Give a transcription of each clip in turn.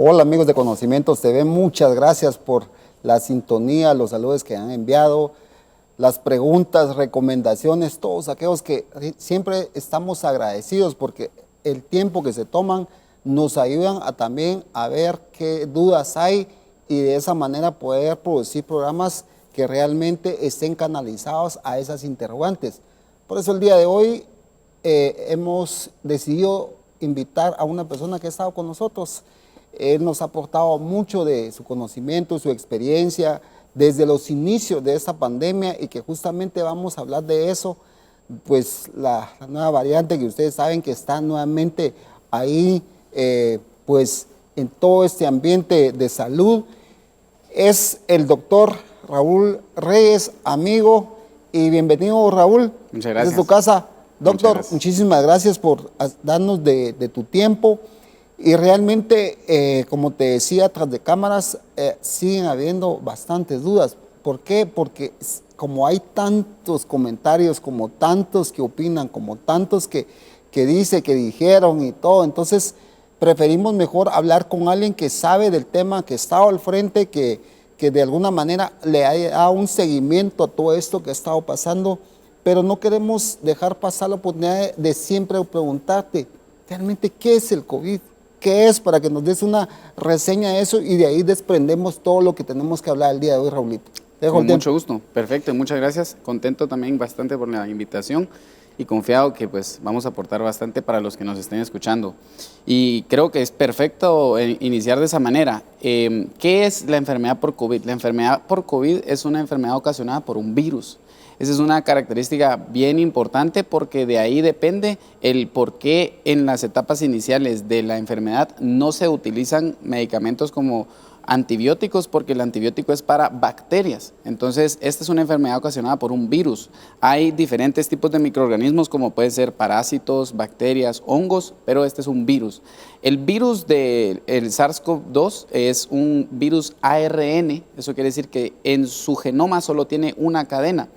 Hola amigos de Conocimientos TV, muchas gracias por la sintonía, los saludos que han enviado, las preguntas, recomendaciones, todos aquellos que siempre estamos agradecidos porque el tiempo que se toman nos ayudan a también a ver qué dudas hay y de esa manera poder producir programas que realmente estén canalizados a esas interrogantes. Por eso el día de hoy hemos decidido invitar a una persona que ha estado con nosotros. Él nos ha aportado mucho de su conocimiento, su experiencia desde los inicios de esta pandemia y que justamente vamos a hablar de eso, pues la nueva variante que ustedes saben que está nuevamente ahí, pues en todo este ambiente de salud. Es el doctor Raúl Reyes, amigo, y bienvenido Raúl. Muchas gracias. Desde tu casa. Doctor, muchísimas gracias por darnos de tu tiempo. Y realmente, como te decía, tras de cámaras, siguen habiendo bastantes dudas. ¿Por qué? Porque como hay tantos comentarios, como tantos que opinan, como tantos que dice, que dijeron y todo, entonces preferimos mejor hablar con alguien que sabe del tema, que está al frente, que de alguna manera le haya dado un seguimiento a todo esto que ha estado pasando, pero no queremos dejar pasar la oportunidad de siempre preguntarte, realmente, ¿qué es el COVID? ¿Qué es? Para que nos des una reseña de eso y de ahí desprendemos todo lo que tenemos que hablar el día de hoy, Raulito. Con mucho gusto, perfecto, muchas gracias. Contento también bastante por la invitación y confiado que pues vamos a aportar bastante para los que nos estén escuchando. Y creo que es perfecto iniciar de esa manera. ¿Qué es la enfermedad por COVID? La enfermedad por COVID es una enfermedad ocasionada por un virus. Esa es una característica bien importante porque de ahí depende el por qué en las etapas iniciales de la enfermedad no se utilizan medicamentos como antibióticos, porque el antibiótico es para bacterias. Entonces, esta es una enfermedad ocasionada por un virus. Hay diferentes tipos de microorganismos como pueden ser parásitos, bacterias, hongos, pero este es un virus. El virus del SARS-CoV-2 es un virus ARN, eso quiere decir que en su genoma solo tiene una cadena.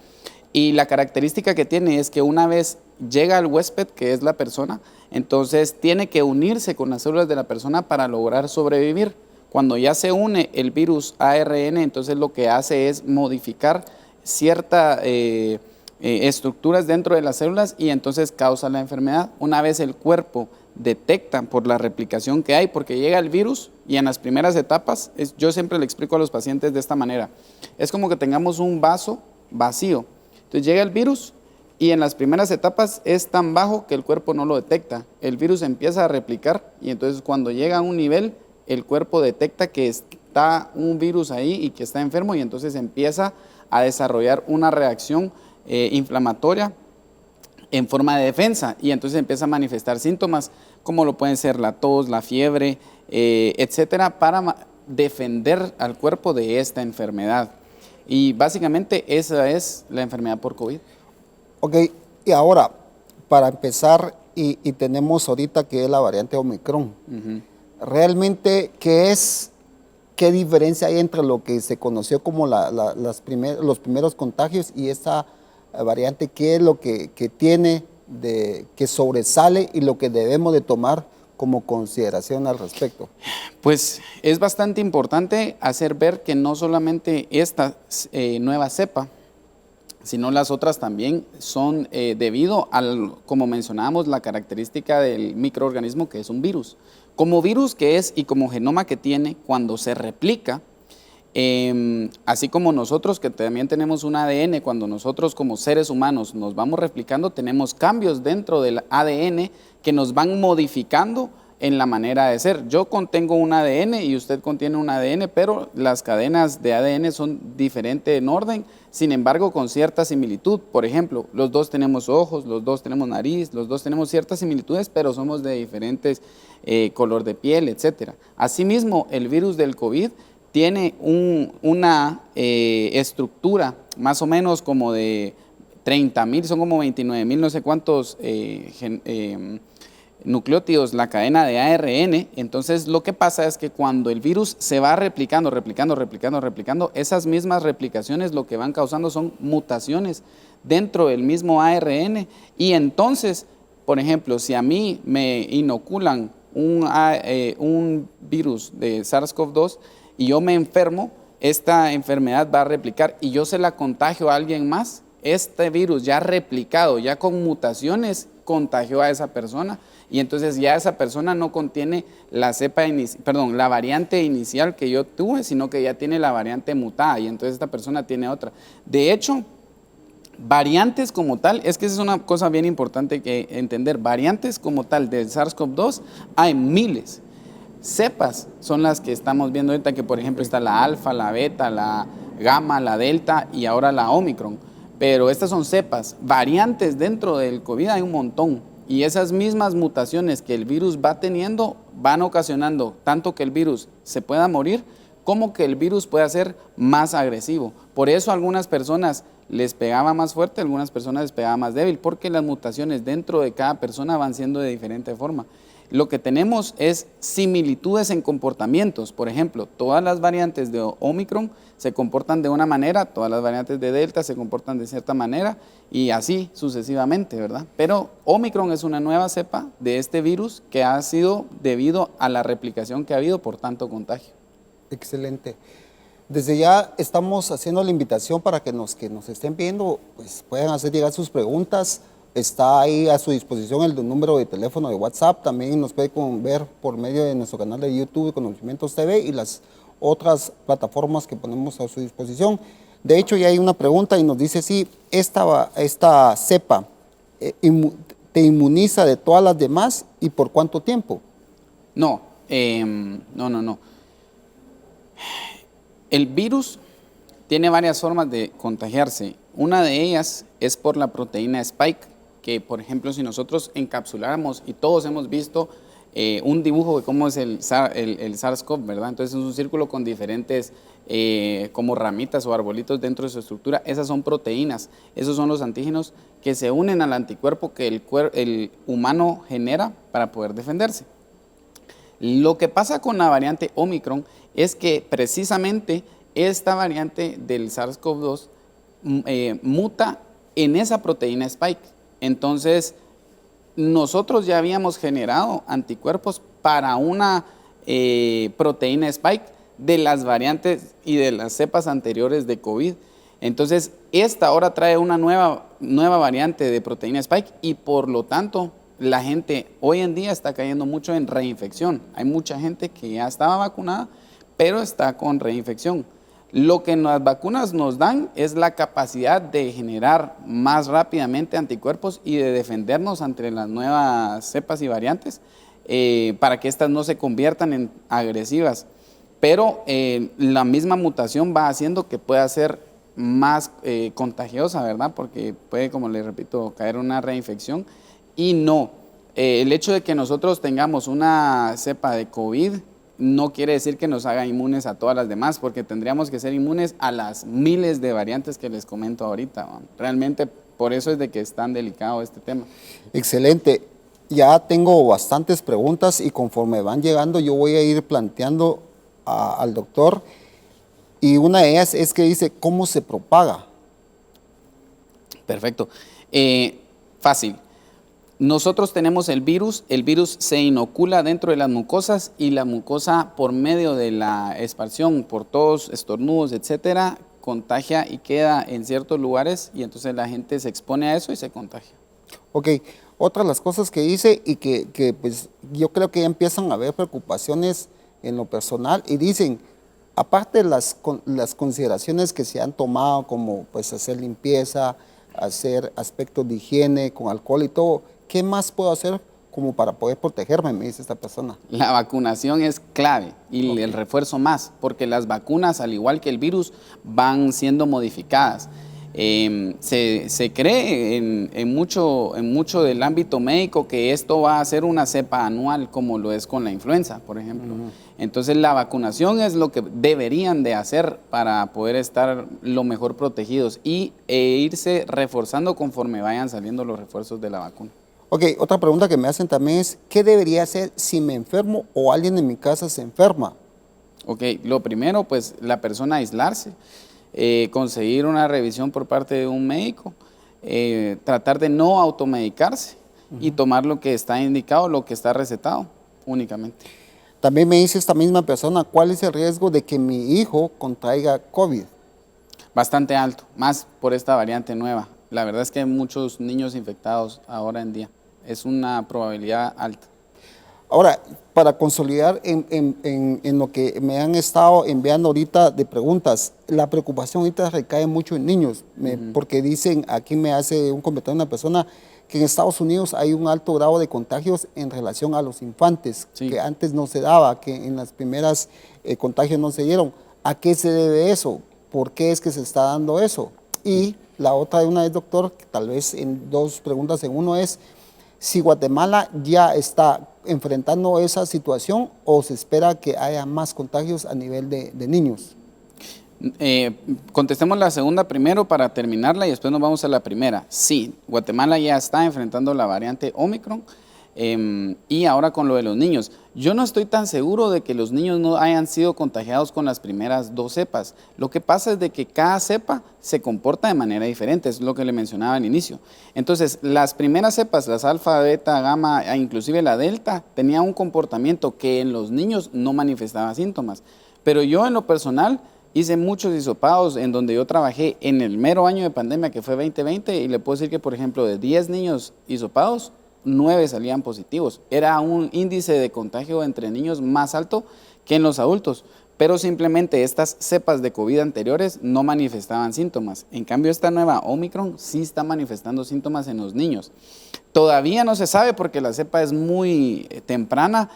Y la característica que tiene es que una vez llega al huésped, que es la persona, entonces tiene que unirse con las células de la persona para lograr sobrevivir. Cuando ya se une el virus ARN, entonces lo que hace es modificar ciertas estructuras dentro de las células y entonces causa la enfermedad. Una vez el cuerpo detecta por la replicación que hay, porque llega el virus y en las primeras etapas, yo siempre le explico a los pacientes de esta manera, es como que tengamos un vaso vacío. Entonces llega el virus y en las primeras etapas es tan bajo que el cuerpo no lo detecta. El virus empieza a replicar y entonces cuando llega a un nivel, el cuerpo detecta que está un virus ahí y que está enfermo y entonces empieza a desarrollar una reacción inflamatoria en forma de defensa y entonces empieza a manifestar síntomas como lo pueden ser la tos, la fiebre, etcétera, para defender al cuerpo de esta enfermedad. Y básicamente esa es la enfermedad por COVID. Ok, y ahora, para empezar, y tenemos ahorita que es la variante Omicron. Realmente, ¿qué diferencia hay entre lo que se conoció como los primeros contagios y esta variante? ¿Qué es lo que tiene, que sobresale y lo que debemos de tomar como consideración al respecto? Pues es bastante importante hacer ver que no solamente esta nueva cepa, sino las otras también son debido al, como mencionábamos, la característica del microorganismo que es un virus. Como virus que es y como genoma que tiene, cuando se replica, así como nosotros que también tenemos un ADN, cuando nosotros como seres humanos nos vamos replicando, tenemos cambios dentro del ADN que nos van modificando en la manera de ser. Yo contengo un ADN y usted contiene un ADN, pero las cadenas de ADN son diferentes en orden, sin embargo con cierta similitud. Por ejemplo, los dos tenemos ojos, los dos tenemos nariz, los dos tenemos ciertas similitudes, pero somos de diferentes color de piel, etc. Asimismo, el virus del COVID tiene una estructura más o menos como de 30,000, son como 29,000, no sé cuántos nucleótidos, la cadena de ARN. Entonces lo que pasa es que cuando el virus se va replicando, esas mismas replicaciones lo que van causando son mutaciones dentro del mismo ARN y entonces, por ejemplo, si a mí me inoculan un virus de SARS-CoV-2 y yo me enfermo, esta enfermedad va a replicar y yo se la contagio a alguien más, este virus ya replicado, ya con mutaciones, contagió a esa persona y entonces ya esa persona no contiene la variante inicial que yo tuve, sino que ya tiene la variante mutada y entonces esta persona tiene otra. De hecho, variantes como tal, es que esa es una cosa bien importante que entender, variantes como tal del SARS-CoV-2 hay miles. Cepas son las que estamos viendo ahorita, que por ejemplo está la alfa, la beta, la gamma, la delta y ahora la omicron. Pero estas son cepas. Variantes dentro del COVID hay un montón. Y esas mismas mutaciones que el virus va teniendo van ocasionando tanto que el virus se pueda morir como que el virus pueda ser más agresivo. Por eso a algunas personas les pegaba más fuerte, a algunas personas les pegaba más débil, porque las mutaciones dentro de cada persona van siendo de diferente forma. Lo que tenemos es similitudes en comportamientos. Por ejemplo, todas las variantes de Omicron se comportan de una manera, todas las variantes de Delta se comportan de cierta manera y así sucesivamente, ¿verdad? Pero Omicron es una nueva cepa de este virus que ha sido debido a la replicación que ha habido por tanto contagio. Excelente. Desde ya estamos haciendo la invitación para que nos estén viendo, pues puedan hacer llegar sus preguntas. Está ahí a su disposición el número de teléfono de WhatsApp. También nos puede ver por medio de nuestro canal de YouTube, Conocimientos TV, y las otras plataformas que ponemos a su disposición. De hecho, ya hay una pregunta y nos dice si esta cepa te inmuniza de todas las demás y por cuánto tiempo. No. El virus tiene varias formas de contagiarse. Una de ellas es por la proteína Spike, que por ejemplo si nosotros encapsuláramos, y todos hemos visto un dibujo de cómo es el SARS-CoV, ¿verdad? Entonces es un círculo con diferentes como ramitas o arbolitos dentro de su estructura. Esas son proteínas, esos son los antígenos que se unen al anticuerpo que el humano genera para poder defenderse. Lo que pasa con la variante Omicron es que precisamente esta variante del SARS-CoV-2 muta en esa proteína Spike. Entonces, nosotros ya habíamos generado anticuerpos para una proteína Spike de las variantes y de las cepas anteriores de COVID. Entonces, esta ahora trae una nueva variante de proteína Spike y por lo tanto, la gente hoy en día está cayendo mucho en reinfección. Hay mucha gente que ya estaba vacunada, pero está con reinfección. Lo que las vacunas nos dan es la capacidad de generar más rápidamente anticuerpos y de defendernos ante las nuevas cepas y variantes para que estas no se conviertan en agresivas. Pero la misma mutación va haciendo que pueda ser más contagiosa, ¿verdad? Porque puede, como les repito, caer una reinfección. Y no, el hecho de que nosotros tengamos una cepa de COVID no quiere decir que nos haga inmunes a todas las demás, porque tendríamos que ser inmunes a las miles de variantes que les comento ahorita. Realmente por eso es de que es tan delicado este tema. Excelente. Ya tengo bastantes preguntas y conforme van llegando yo voy a ir planteando al doctor. Y una de ellas es que dice, ¿cómo se propaga? Perfecto. Fácil. Nosotros tenemos el virus se inocula dentro de las mucosas y la mucosa por medio de la expansión por tos, estornudos, etcétera, contagia y queda en ciertos lugares y entonces la gente se expone a eso y se contagia. Ok, otra de las cosas que dice y que pues yo creo que ya empiezan a haber preocupaciones en lo personal y dicen, aparte de las consideraciones que se han tomado como pues hacer limpieza, hacer aspectos de higiene con alcohol y todo, ¿qué más puedo hacer como para poder protegerme? Me dice esta persona. La vacunación es clave y el refuerzo más, porque las vacunas, al igual que el virus, van siendo modificadas. Se cree en mucho del ámbito médico que esto va a ser una cepa anual, como lo es con la influenza, por ejemplo. Entonces la vacunación es lo que deberían de hacer para poder estar lo mejor protegidos e irse reforzando conforme vayan saliendo los refuerzos de la vacuna. Ok, otra pregunta que me hacen también es, ¿qué debería hacer si me enfermo o alguien en mi casa se enferma? Ok, lo primero, pues la persona aislarse, conseguir una revisión por parte de un médico, tratar de no automedicarse y tomar lo que está indicado, lo que está recetado. únicamente. También me dice esta misma persona, ¿cuál es el riesgo de que mi hijo contraiga COVID? Bastante alto, más por esta variante nueva. La verdad es que hay muchos niños infectados ahora en día. Es una probabilidad alta. Ahora, para consolidar en lo que me han estado enviando ahorita de preguntas, la preocupación ahorita recae mucho en niños, porque dicen, aquí me hace un comentario una persona, que en Estados Unidos hay un alto grado de contagios en relación a los infantes, Sí. que antes no se daba, que en las primeras contagios no se dieron. ¿A qué se debe eso? ¿Por qué es que se está dando eso? Y la otra de una vez, doctor, que tal vez en dos preguntas en uno es, si Guatemala ya está enfrentando esa situación o se espera que haya más contagios a nivel de niños. Contestemos la segunda primero para terminarla y después nos vamos a la primera. Sí, Guatemala ya está enfrentando la variante Omicron y ahora con lo de los niños. Yo no estoy tan seguro de que los niños no hayan sido contagiados con las primeras dos cepas. Lo que pasa es de que cada cepa se comporta de manera diferente, es lo que le mencionaba al inicio. Entonces, las primeras cepas, las alfa, beta, gamma, e inclusive la delta, tenían un comportamiento que en los niños no manifestaba síntomas. Pero yo en lo personal hice muchos hisopados en donde yo trabajé en el mero año de pandemia que fue 2020 y le puedo decir que, por ejemplo, de 10 niños hisopados, 9 salían positivos. Era un índice de contagio entre niños más alto que en los adultos, pero simplemente estas cepas de COVID anteriores no manifestaban síntomas. En cambio, esta nueva Omicron sí está manifestando síntomas en los niños. Todavía no se sabe porque la cepa es muy temprana,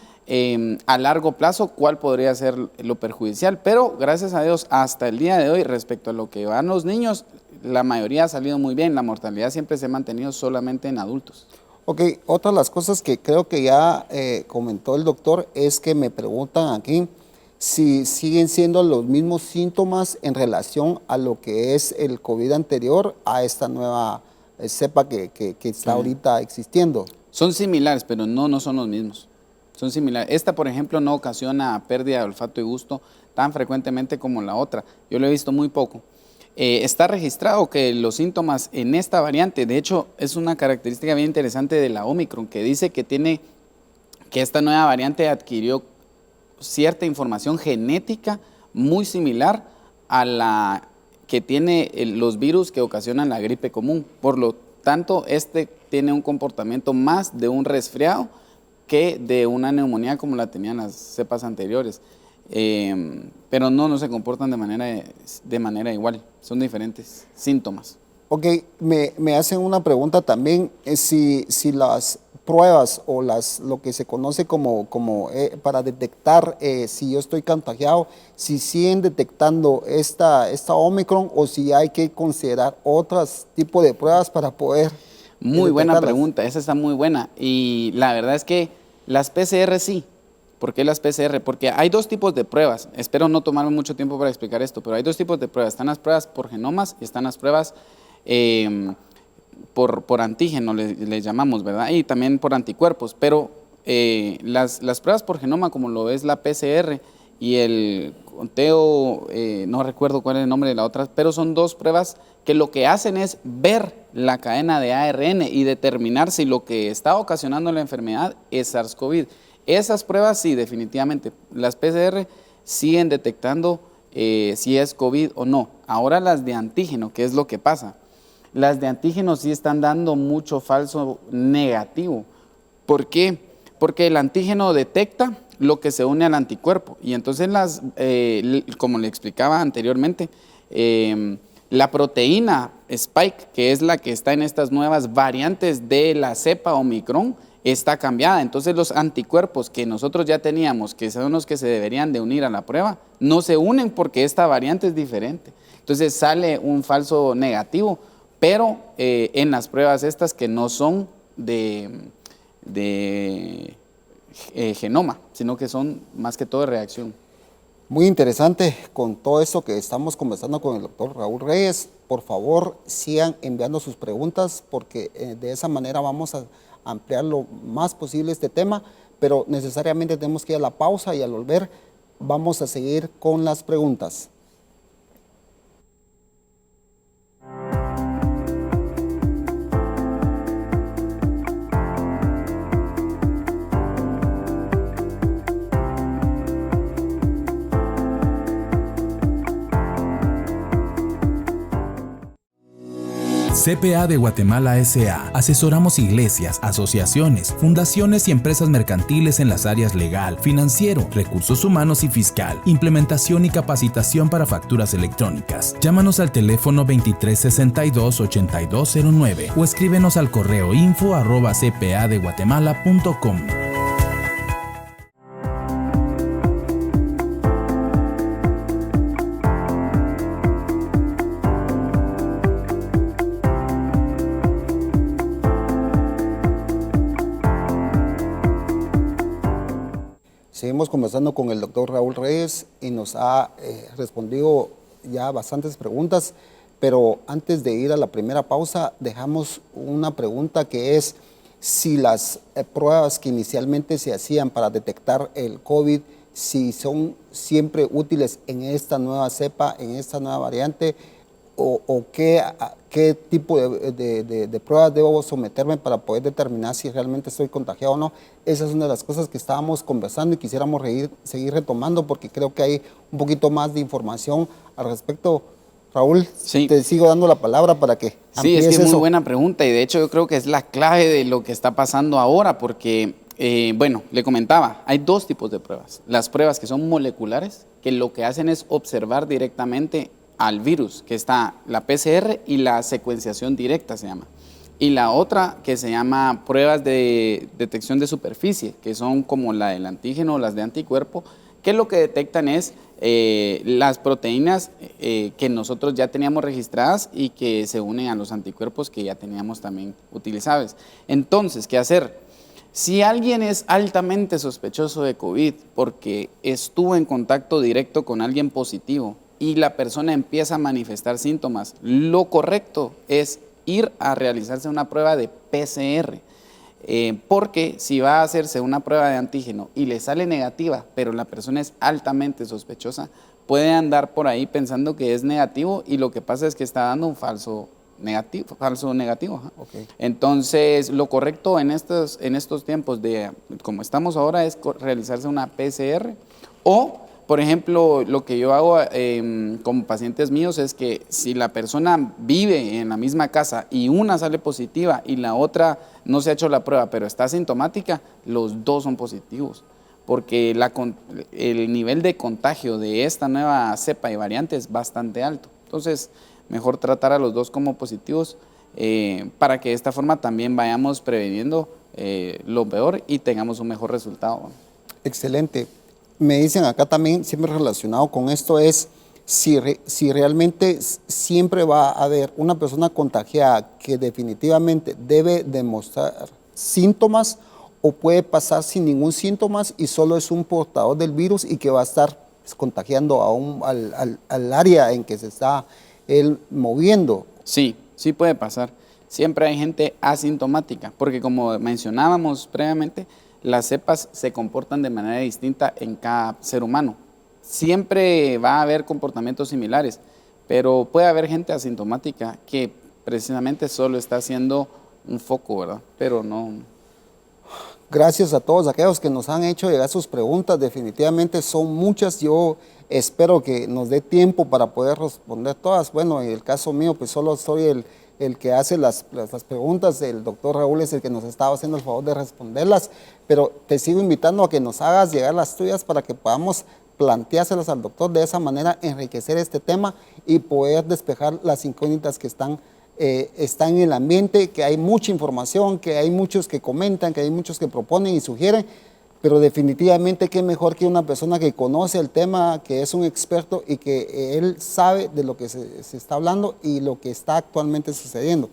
a largo plazo cuál podría ser lo perjudicial, pero gracias a Dios hasta el día de hoy respecto a lo que van los niños, la mayoría ha salido muy bien, la mortalidad siempre se ha mantenido solamente en adultos. Ok, otra de las cosas que creo que ya comentó el doctor es que me preguntan aquí si siguen siendo los mismos síntomas en relación a lo que es el COVID anterior a esta nueva cepa que está ahorita existiendo. Son similares, pero no son los mismos. Son similares. Esta, por ejemplo, no ocasiona pérdida de olfato y gusto tan frecuentemente como la otra. Yo lo he visto muy poco. Está registrado que los síntomas en esta variante, de hecho, es una característica bien interesante de la Omicron, que dice que esta nueva variante adquirió cierta información genética muy similar a la que tiene los virus que ocasionan la gripe común. Por lo tanto, este tiene un comportamiento más de un resfriado que de una neumonía como la tenían las cepas anteriores. Pero no se comportan de manera igual, son diferentes síntomas. Ok, me hacen una pregunta también, si las pruebas o lo que se conoce como para detectar si yo estoy contagiado, si siguen detectando esta Omicron o si hay que considerar otros tipos de pruebas para poder Muy buena pregunta, esa está muy buena y la verdad es que las PCR sí. ¿Por qué las PCR? Porque hay dos tipos de pruebas. Espero no tomarme mucho tiempo para explicar esto, pero hay dos tipos de pruebas. Están las pruebas por genomas y están las pruebas por antígeno, les llamamos, ¿verdad? Y también por anticuerpos. Pero las pruebas por genoma, como lo es la PCR y el conteo, no recuerdo cuál es el nombre de la otra, pero son dos pruebas que lo que hacen es ver la cadena de ARN y determinar si lo que está ocasionando la enfermedad es SARS-CoV. Esas pruebas sí, definitivamente. Las PCR siguen detectando si es COVID o no. Ahora las de antígeno, ¿qué es lo que pasa? Las de antígeno sí están dando mucho falso negativo. ¿Por qué? Porque el antígeno detecta lo que se une al anticuerpo. Y entonces, como le explicaba anteriormente, la proteína Spike, que es la que está en estas nuevas variantes de la cepa Omicron, está cambiada. Entonces los anticuerpos que nosotros ya teníamos, que son los que se deberían de unir a la prueba, no se unen porque esta variante es diferente. Entonces sale un falso negativo, pero en las pruebas estas que no son de genoma, sino que son más que todo de reacción. Muy interesante con todo esto que estamos conversando con el doctor Raúl Reyes. Por favor, sigan enviando sus preguntas porque de esa manera vamos a ampliar lo más posible este tema, pero necesariamente tenemos que ir a la pausa y al volver vamos a seguir con las preguntas. CPA de Guatemala S.A. Asesoramos iglesias, asociaciones, fundaciones y empresas mercantiles en las áreas legal, financiero, recursos humanos y fiscal, implementación y capacitación para facturas electrónicas. Llámanos al teléfono 2362-8209 o escríbenos al correo info@cpadeguatemala.com. Seguimos conversando con el doctor Raúl Reyes y nos ha respondido ya bastantes preguntas, pero antes de ir a la primera pausa, dejamos una pregunta que es si las pruebas que inicialmente se hacían para detectar el COVID, si son siempre útiles en esta nueva cepa, en esta nueva variante, o qué tipo de pruebas debo someterme para poder determinar si realmente estoy contagiado o no. Esa es una de las cosas que estábamos conversando y quisiéramos seguir retomando porque creo que hay un poquito más de información al respecto. Raúl, sí, te sigo dando la palabra para que amplíes. Sí, es que es muy buena pregunta y de hecho yo creo que es la clave de lo que está pasando ahora porque, bueno, le comentaba, hay dos tipos de pruebas. Las pruebas que son moleculares, que lo que hacen es observar directamente al virus, que está la PCR y la secuenciación directa se llama. Y la otra que se llama pruebas de detección de superficie, que son como la del antígeno o las de anticuerpo, que lo que detectan es las proteínas que nosotros ya teníamos registradas y que se unen a los anticuerpos que ya teníamos también utilizables. Entonces, ¿qué hacer? Si alguien es altamente sospechoso de COVID porque estuvo en contacto directo con alguien positivo y la persona empieza a manifestar síntomas, lo correcto es ir a realizarse una prueba de PCR, porque si va a hacerse una prueba de antígeno y le sale negativa, pero la persona es altamente sospechosa, puede andar por ahí pensando que es negativo y lo que pasa es que está dando un falso negativo. Okay. Entonces, lo correcto en estos tiempos de como estamos ahora es realizarse una PCR o, por ejemplo, lo que yo hago con pacientes míos es que si la persona vive en la misma casa y una sale positiva y la otra no se ha hecho la prueba, pero está asintomática, los dos son positivos, porque el nivel de contagio de esta nueva cepa y variante es bastante alto. Entonces, mejor tratar a los dos como positivos para que de esta forma también vayamos preveniendo lo peor y tengamos un mejor resultado. Excelente. Me dicen acá también, siempre relacionado con esto, es si realmente siempre va a haber una persona contagiada que definitivamente debe demostrar síntomas o puede pasar sin ningún síntomas y solo es un portador del virus y que va a estar contagiando al área en que se está él moviendo. Sí, sí puede pasar. Siempre hay gente asintomática, porque como mencionábamos previamente, las cepas se comportan de manera distinta en cada ser humano. Siempre va a haber comportamientos similares, pero puede haber gente asintomática que precisamente solo está haciendo un foco, ¿verdad? Pero no. Gracias a todos aquellos que nos han hecho llegar sus preguntas. Definitivamente son muchas. Yo espero que nos dé tiempo para poder responder todas. Bueno, en el caso mío, pues solo soy el que hace las preguntas. El doctor Raúl es el que nos estaba haciendo el favor de responderlas. Pero te sigo invitando a que nos hagas llegar las tuyas para que podamos planteárselas al doctor. De esa manera enriquecer este tema y poder despejar las incógnitas que están en el ambiente, que hay mucha información, que hay muchos que comentan, que hay muchos que proponen y sugieren, pero definitivamente qué mejor que una persona que conoce el tema, que es un experto y que él sabe de lo que se está hablando y lo que está actualmente sucediendo.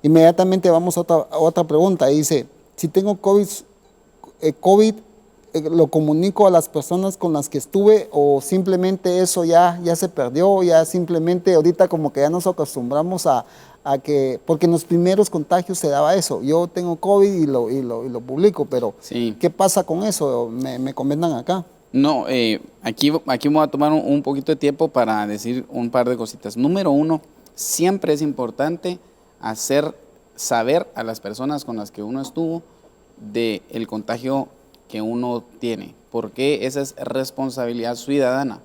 Inmediatamente vamos a otra pregunta. Dice, si tengo COVID, ¿lo comunico a las personas con las que estuve o simplemente eso ya se perdió? Ya simplemente ahorita como que ya nos acostumbramos a que, porque en los primeros contagios se daba eso, yo tengo COVID y lo publico, pero sí. ¿Qué pasa con eso? Me comentan acá. No, aquí me voy a tomar un poquito de tiempo para decir un par de cositas. Número uno, siempre es importante hacer saber a las personas con las que uno estuvo del contagio que uno tiene, porque esa es responsabilidad ciudadana,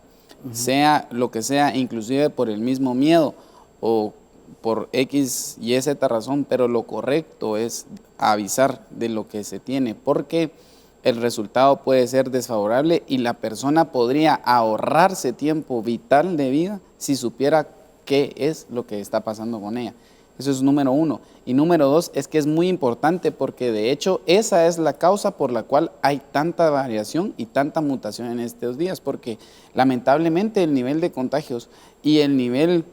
sea lo que sea, inclusive por el mismo miedo o por X, Y, Z razón, pero lo correcto es avisar de lo que se tiene, porque el resultado puede ser desfavorable y la persona podría ahorrarse tiempo vital de vida si supiera qué es lo que está pasando con ella. Eso es número uno. Y número dos es que es muy importante porque de hecho esa es la causa por la cual hay tanta variación y tanta mutación en estos días, porque lamentablemente el nivel de contagios y el nivel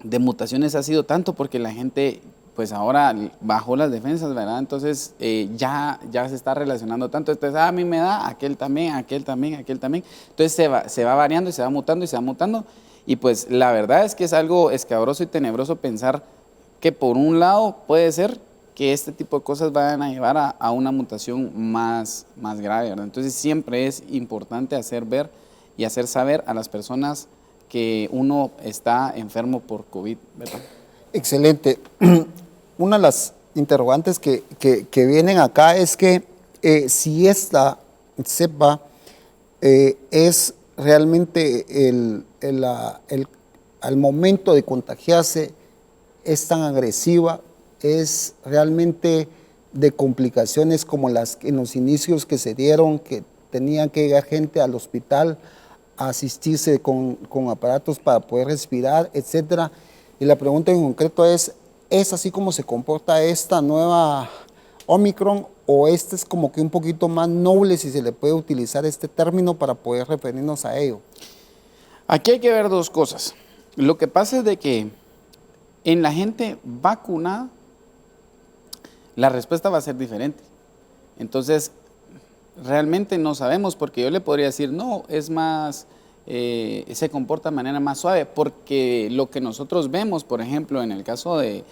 de mutaciones ha sido tanto porque la gente pues ahora bajó las defensas, ¿verdad? Entonces ya se está relacionando tanto. Entonces a mí me da, aquel también, aquel también, aquel también. Entonces se va variando y se va mutando y se va mutando. Y pues la verdad es que es algo escabroso y tenebroso pensar que por un lado puede ser que este tipo de cosas vayan a llevar a una mutación más grave, ¿verdad? Entonces siempre es importante hacer ver y hacer saber a las personas que uno está enfermo por COVID, ¿verdad? Excelente. Una de las interrogantes que vienen acá es que si esta cepa es realmente al momento de contagiarse es tan agresiva, es realmente de complicaciones como las en los inicios que se dieron, que tenían que llegar gente al hospital a asistirse con aparatos para poder respirar, etcétera. Y la pregunta en concreto ¿es así como se comporta esta nueva Omicron o este es como que un poquito más noble, si se le puede utilizar este término para poder referirnos a ello? Aquí hay que ver dos cosas. Lo que pasa es de que en la gente vacunada, la respuesta va a ser diferente. Entonces, realmente no sabemos, porque yo le podría decir, no, es más, se comporta de manera más suave, porque lo que nosotros vemos, por ejemplo, en el caso del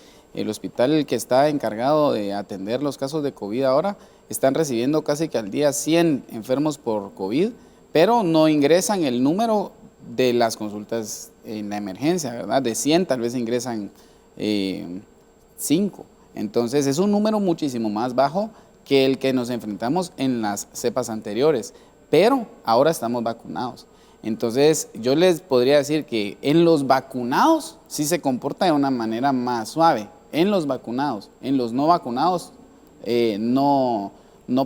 hospital que está encargado de atender los casos de COVID ahora, están recibiendo casi que al día 100 enfermos por COVID, pero no ingresan el número de las consultas en la emergencia, ¿verdad? De 100 tal vez ingresan 5. Entonces es un número muchísimo más bajo que el que nos enfrentamos en las cepas anteriores, pero ahora estamos vacunados. Entonces yo les podría decir que en los vacunados sí se comporta de una manera más suave, en los vacunados. En los no vacunados no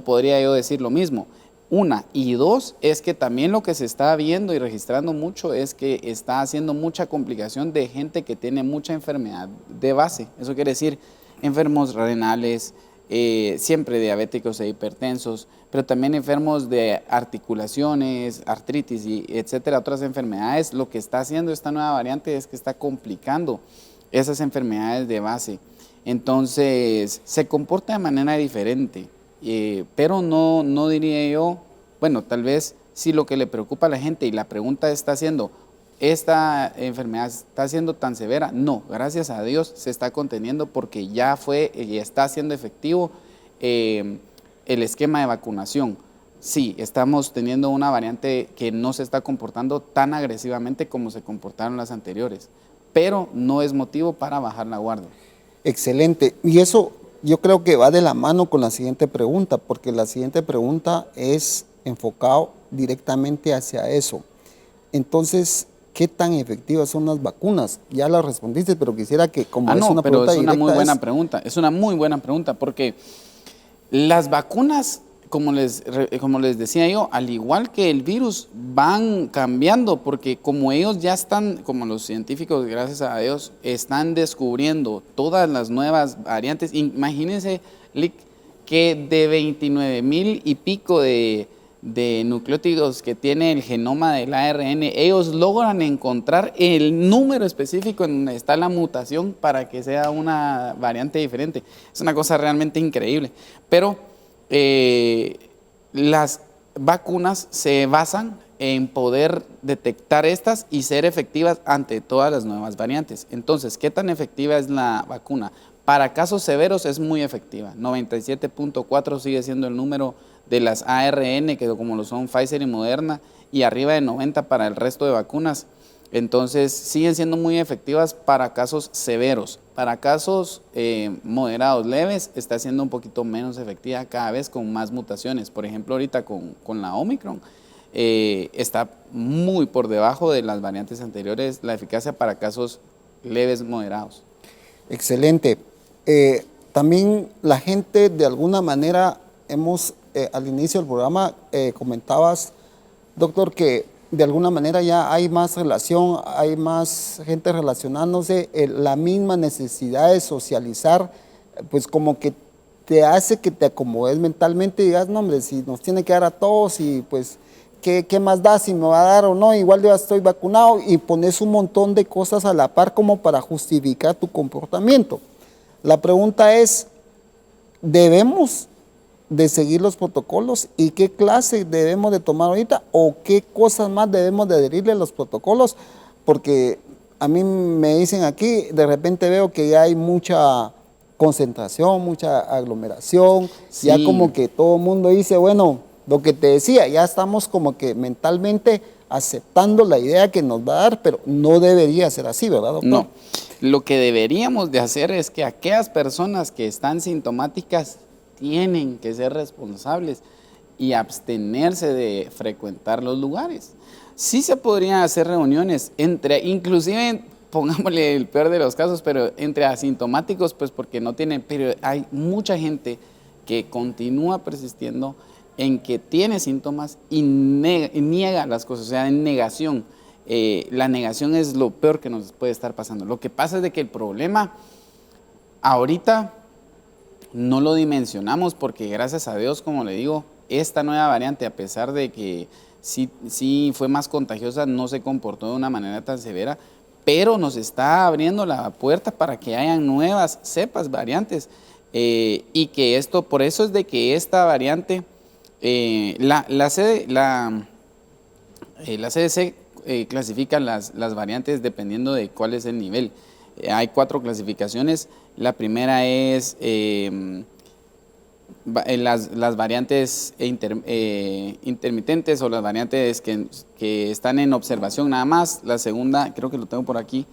podría yo decir lo mismo. Una, y dos, es que también lo que se está viendo y registrando mucho es que está haciendo mucha complicación de gente que tiene mucha enfermedad de base. Eso quiere decir enfermos renales, siempre diabéticos e hipertensos, pero también enfermos de articulaciones, artritis y etcétera, otras enfermedades. Lo que está haciendo esta nueva variante es que está complicando esas enfermedades de base. Entonces, se comporta de manera diferente. Pero no diría yo, bueno, tal vez si lo que le preocupa a la gente y la pregunta está haciendo, ¿esta enfermedad está siendo tan severa? No, gracias a Dios se está conteniendo porque ya fue y está siendo efectivo el esquema de vacunación. Sí, estamos teniendo una variante que no se está comportando tan agresivamente como se comportaron las anteriores, pero no es motivo para bajar la guardia. Excelente. Y eso yo creo que va de la mano con la siguiente pregunta, porque la siguiente pregunta es enfocado directamente hacia eso. Entonces, ¿qué tan efectivas son las vacunas? Ya la respondiste, pero quisiera que como es una pregunta directa. Es una muy buena pregunta, es una muy buena pregunta, porque las vacunas, como les decía yo, al igual que el virus, van cambiando, porque como ellos ya están, como los científicos, gracias a Dios, están descubriendo todas las nuevas variantes. Imagínense, Lick, que de 29,000 y pico de nucleótidos que tiene el genoma del ARN, ellos logran encontrar el número específico en donde está la mutación para que sea una variante diferente. Es una cosa realmente increíble, pero las vacunas se basan en poder detectar estas y ser efectivas ante todas las nuevas variantes. Entonces, ¿qué tan efectiva es la vacuna? Para casos severos es muy efectiva. 97.4 sigue siendo el número de las ARN, que como lo son Pfizer y Moderna, y arriba de 90 para el resto de vacunas. Entonces, siguen siendo muy efectivas para casos severos. Para casos moderados, leves, está siendo un poquito menos efectiva cada vez con más mutaciones. Por ejemplo, ahorita con la Omicron, está muy por debajo de las variantes anteriores la eficacia para casos leves, moderados. Excelente. También la gente de alguna manera al inicio del programa comentabas, doctor, que de alguna manera ya hay más relación, hay más gente relacionándose, la misma necesidad de socializar, pues como que te hace que te acomodes mentalmente y digas, no hombre, si nos tiene que dar a todos y pues, ¿qué más da si me va a dar o no? Igual yo ya estoy vacunado y pones un montón de cosas a la par como para justificar tu comportamiento. La pregunta es, ¿debemos de seguir los protocolos y qué clase debemos de tomar ahorita o qué cosas más debemos de adherirle a los protocolos? Porque a mí me dicen aquí, de repente veo que ya hay mucha concentración, mucha aglomeración, Sí. ya como que todo el mundo dice, bueno, lo que te decía, ya estamos como que mentalmente aceptando la idea que nos va a dar, pero no debería ser así, ¿verdad, doctor? No, lo que deberíamos de hacer es que aquellas personas que están sintomáticas tienen que ser responsables y abstenerse de frecuentar los lugares. Sí se podrían hacer reuniones inclusive, pongámosle el peor de los casos, pero entre asintomáticos, pues porque no tienen, pero hay mucha gente que continúa persistiendo en que tiene síntomas y niega las cosas, o sea, en negación. La negación es lo peor que nos puede estar pasando. Lo que pasa es de que el problema ahorita no lo dimensionamos porque gracias a Dios, como le digo, esta nueva variante, a pesar de que sí fue más contagiosa, no se comportó de una manera tan severa, pero nos está abriendo la puerta para que hayan nuevas cepas, variantes, y que por eso es de que esta variante, la CDC clasifica las variantes dependiendo de cuál es el nivel. Hay 4 clasificaciones. La primera es las variantes intermitentes o las variantes que están en observación nada más. La segunda, creo que lo tengo por aquí,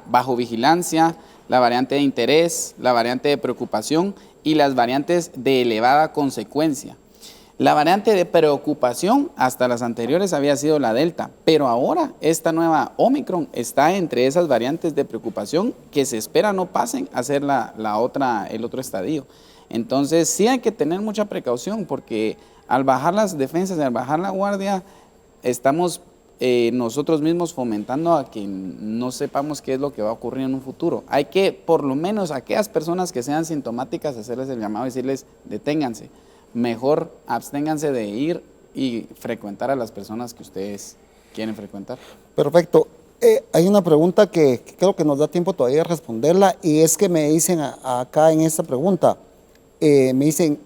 bajo vigilancia, la variante de interés, la variante de preocupación y las variantes de elevada consecuencia. La variante de preocupación hasta las anteriores había sido la Delta, pero ahora esta nueva Omicron está entre esas variantes de preocupación que se espera no pasen a ser el otro estadio. Entonces sí hay que tener mucha precaución porque al bajar las defensas, al bajar la guardia, estamos nosotros mismos fomentando a que no sepamos qué es lo que va a ocurrir en un futuro. Hay que, por lo menos, a aquellas personas que sean sintomáticas, hacerles el llamado y decirles, deténganse. Mejor absténganse de ir y frecuentar a las personas que ustedes quieren frecuentar. Perfecto. Hay una pregunta que creo que nos da tiempo todavía de responderla y es que me dicen acá en esta pregunta, me dicen,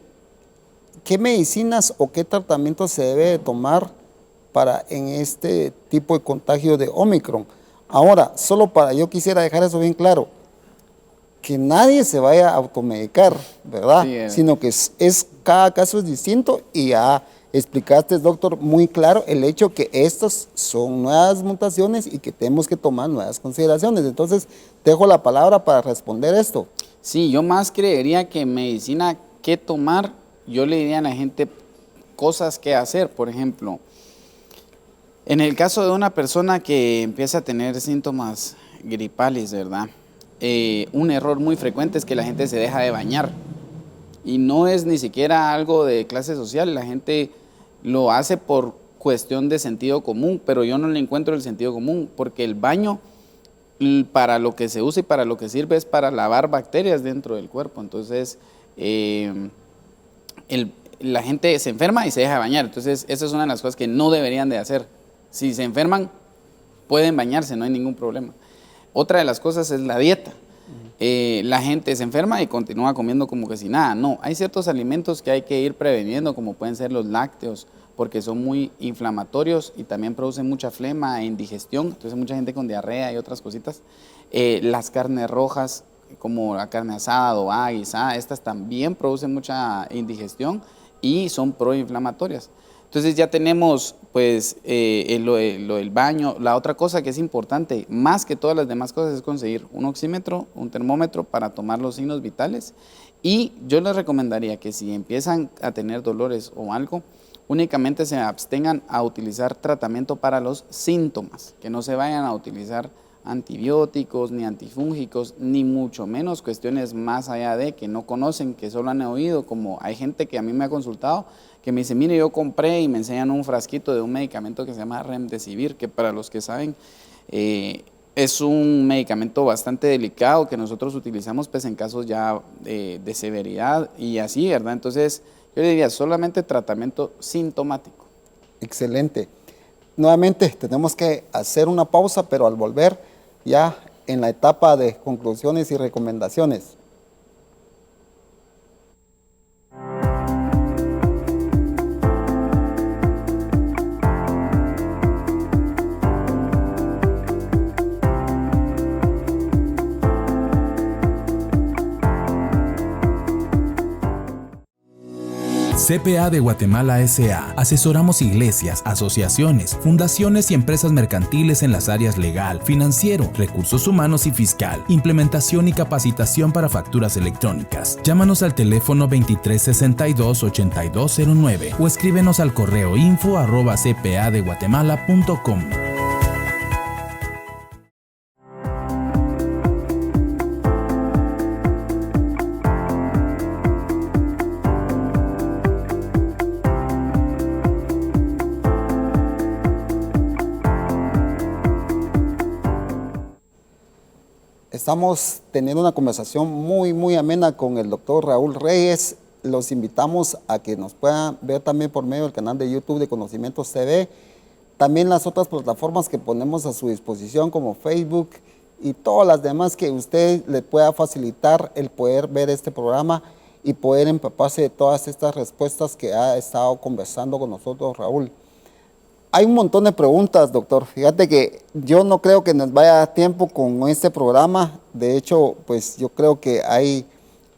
¿qué medicinas o qué tratamientos se debe de tomar para en este tipo de contagio de Omicron? Ahora, yo quisiera dejar eso bien claro, que nadie se vaya a automedicar, ¿verdad? Sí, sino que cada caso es distinto y ya explicaste, doctor, muy claro el hecho que estas son nuevas mutaciones y que tenemos que tomar nuevas consideraciones. Entonces, dejo la palabra para responder esto. Sí, yo más creería que medicina que tomar, yo le diría a la gente cosas que hacer. Por ejemplo, en el caso de una persona que empieza a tener síntomas gripales, ¿verdad? Un error muy frecuente es que la gente se deja de bañar y no es ni siquiera algo de clase social, la gente lo hace por cuestión de sentido común, pero yo no le encuentro el sentido común porque el baño para lo que se usa y para lo que sirve es para lavar bacterias dentro del cuerpo. Entonces la gente se enferma y se deja de bañar, entonces esa es una de las cosas que no deberían de hacer. Si se enferman pueden bañarse, no hay ningún problema. Otra de las cosas es la dieta. La gente se enferma y continúa comiendo como que si nada. No, hay ciertos alimentos que hay que ir preveniendo, como pueden ser los lácteos, porque son muy inflamatorios y también producen mucha flema e indigestión. Entonces mucha gente con diarrea y otras cositas. Las carnes rojas, como la carne asada, adobada, guisada, estas también producen mucha indigestión y son proinflamatorias. Entonces ya tenemos pues lo del baño. La otra cosa que es importante, más que todas las demás cosas, es conseguir un oxímetro, un termómetro para tomar los signos vitales. Y yo les recomendaría que si empiezan a tener dolores o algo, únicamente se abstengan a utilizar tratamiento para los síntomas, que no se vayan a utilizar antibióticos, ni antifúngicos, ni mucho menos cuestiones más allá de que no conocen, que solo han oído, como hay gente que a mí me ha consultado, que me dice, mire, yo compré y me enseñan un frasquito de un medicamento que se llama Remdesivir, que para los que saben, es un medicamento bastante delicado que nosotros utilizamos pues en casos ya de severidad y así, ¿verdad? Entonces, yo diría solamente tratamiento sintomático. Excelente. Nuevamente tenemos que hacer una pausa, pero al volver ya en la etapa de conclusiones y recomendaciones. CPA de Guatemala S.A. Asesoramos iglesias, asociaciones, fundaciones y empresas mercantiles en las áreas legal, financiero, recursos humanos y fiscal, implementación y capacitación para facturas electrónicas. Llámanos al teléfono 2362-8209 o escríbenos al correo info@cpadeguatemala.com. Estamos teniendo una conversación muy amena con el doctor Raúl Reyes. Los invitamos a que nos puedan ver también por medio del canal de YouTube de Conocimientos TV. También las otras plataformas que ponemos a su disposición como Facebook y todas las demás que usted le pueda facilitar el poder ver este programa y poder empaparse de todas estas respuestas que ha estado conversando con nosotros Raúl. Hay un montón de preguntas, doctor. Fíjate que yo no creo que nos vaya a dar tiempo con este programa. De hecho, pues yo creo que hay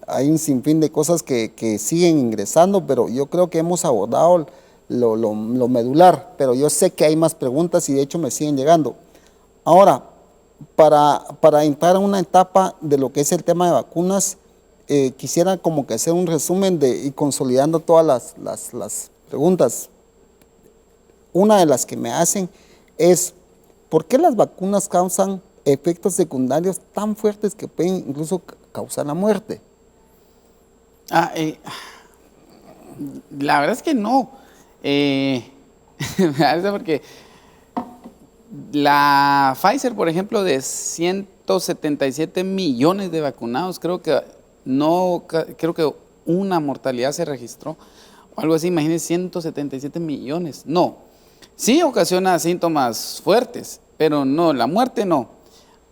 un sinfín de cosas que siguen ingresando, pero yo creo que hemos abordado lo medular. Pero yo sé que hay más preguntas y de hecho me siguen llegando. Ahora, para entrar a una etapa de lo que es el tema de vacunas, quisiera como que hacer un resumen y consolidando todas las preguntas. Una de las que me hacen es, ¿por qué las vacunas causan efectos secundarios tan fuertes que pueden incluso causar la muerte? La verdad es que no. Porque la Pfizer, por ejemplo, de 177 millones de vacunados, creo que una mortalidad se registró, o algo así, imagínense, 177 millones. No. Sí ocasiona síntomas fuertes, pero no, la muerte no.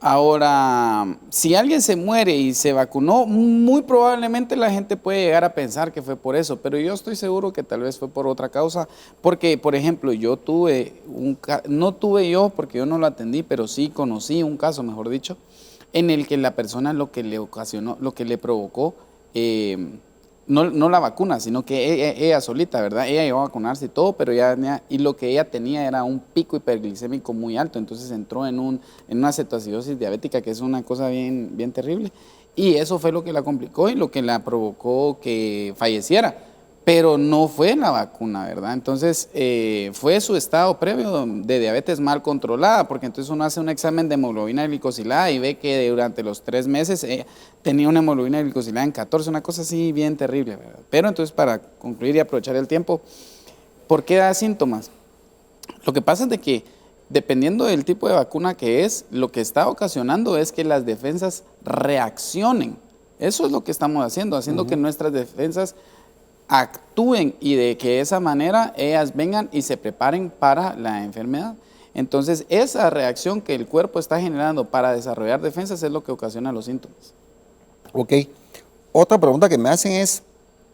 Ahora, si alguien se muere y se vacunó, muy probablemente la gente puede llegar a pensar que fue por eso, pero yo estoy seguro que tal vez fue por otra causa, porque, por ejemplo, no tuve yo, porque yo no lo atendí, pero sí conocí un caso, mejor dicho, en el que la persona lo que le ocasionó, lo que le provocó, no la vacuna, sino que ella solita, ¿verdad? Ella llegó a vacunarse y todo, pero y lo que ella tenía era un pico hiperglicémico muy alto, entonces entró en una cetoacidosis diabética, que es una cosa bien terrible, y eso fue lo que la complicó y lo que la provocó que falleciera, pero no fue la vacuna, ¿verdad? Entonces fue su estado previo de diabetes mal controlada, porque entonces uno hace un examen de hemoglobina glicosilada y ve que durante los 3 meses tenía una hemoglobina glicosilada en 14, una cosa así bien terrible, ¿verdad? Pero entonces, para concluir y aprovechar el tiempo, ¿por qué da síntomas? Lo que pasa es de que dependiendo del tipo de vacuna que es, lo que está ocasionando es que las defensas reaccionen. Eso es lo que estamos haciendo que nuestras defensas actúen y de que de esa manera ellas vengan y se preparen para la enfermedad. Entonces, esa reacción que el cuerpo está generando para desarrollar defensas es lo que ocasiona los síntomas. Ok. Otra pregunta que me hacen es,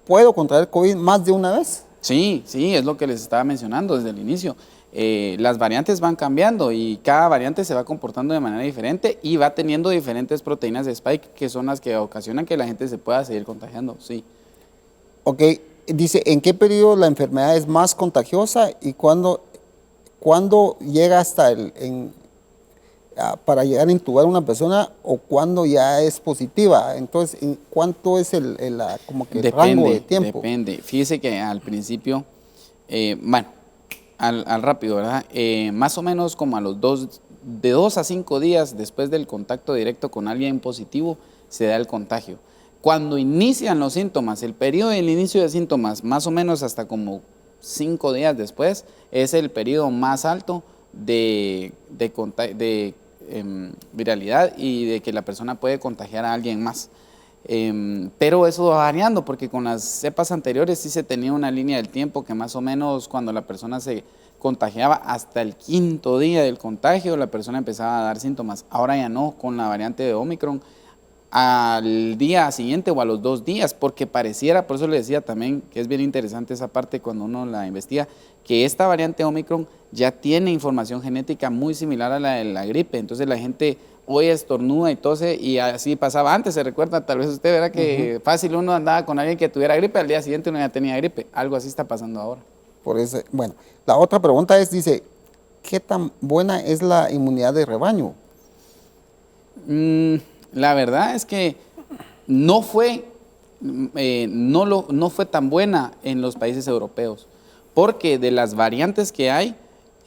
¿puedo contraer COVID más de una vez? Sí, es lo que les estaba mencionando desde el inicio. Las variantes van cambiando y cada variante se va comportando de manera diferente y va teniendo diferentes proteínas de spike que son las que ocasionan que la gente se pueda seguir contagiando, sí. Ok, dice, ¿en qué periodo la enfermedad es más contagiosa y cuándo llega hasta para llegar a intubar a una persona o cuando ya es positiva? Entonces, ¿en cuánto es el rango de tiempo? Depende. Fíjese que al principio, al rápido, ¿verdad? Más o menos como a los de 2 a 5 días después del contacto directo con alguien positivo se da el contagio. Cuando inician los síntomas, el periodo del inicio de síntomas, más o menos hasta como 5 días después, es el periodo más alto de viralidad y de que la persona puede contagiar a alguien más. Pero eso va variando, porque con las cepas anteriores sí se tenía una línea del tiempo que más o menos cuando la persona se contagiaba hasta el 5.º día del contagio, la persona empezaba a dar síntomas. Ahora ya no, con la variante de Omicron, al día siguiente o a los 2 días, porque pareciera, por eso le decía también que es bien interesante esa parte cuando uno la investiga, que esta variante Omicron ya tiene información genética muy similar a la de la gripe. Entonces la gente hoy estornuda y tose, y así pasaba antes. Se recuerda, tal vez usted verá que fácil uno andaba con alguien que tuviera gripe, al día siguiente uno ya tenía gripe. Algo así está pasando ahora. Por eso, bueno, la otra pregunta es, dice, ¿qué tan buena es la inmunidad de rebaño? La verdad es que no fue tan buena en los países europeos, porque de las variantes que hay,